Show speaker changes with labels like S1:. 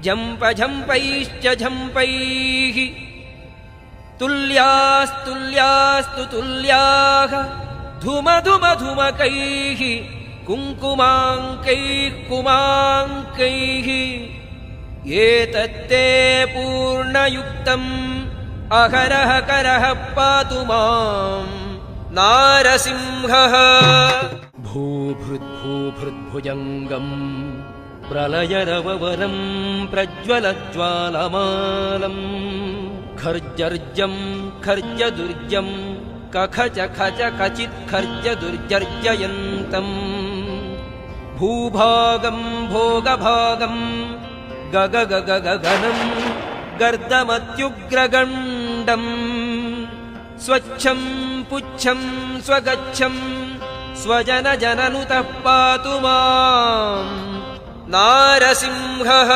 S1: झम्पैश्च झम्पैः तुल्यास्तुल्यास्तु तुल्याः धुमधुमधुमकैः कुङ्कुमाङ्कैः कुमाङ्कैः एतत्ते पूर्णयुक्तम् अहरः करः पातु मां नारसिंहः। भूभृद्भुजङ्गम् प्रलयरववरं प्रज्वलज्वालमालम् खर्जर्जं खर्जदुर्जं कखच खच कचित् खर्जदुर्जर्जयन्तम् भूभागं भोगभागं गगगगगगनं गर्दमत्युग्रगण्डम् स्वच्छं पुच्छं स्वगच्छं स्वजनजननुतः पातु मां नारसिंहः।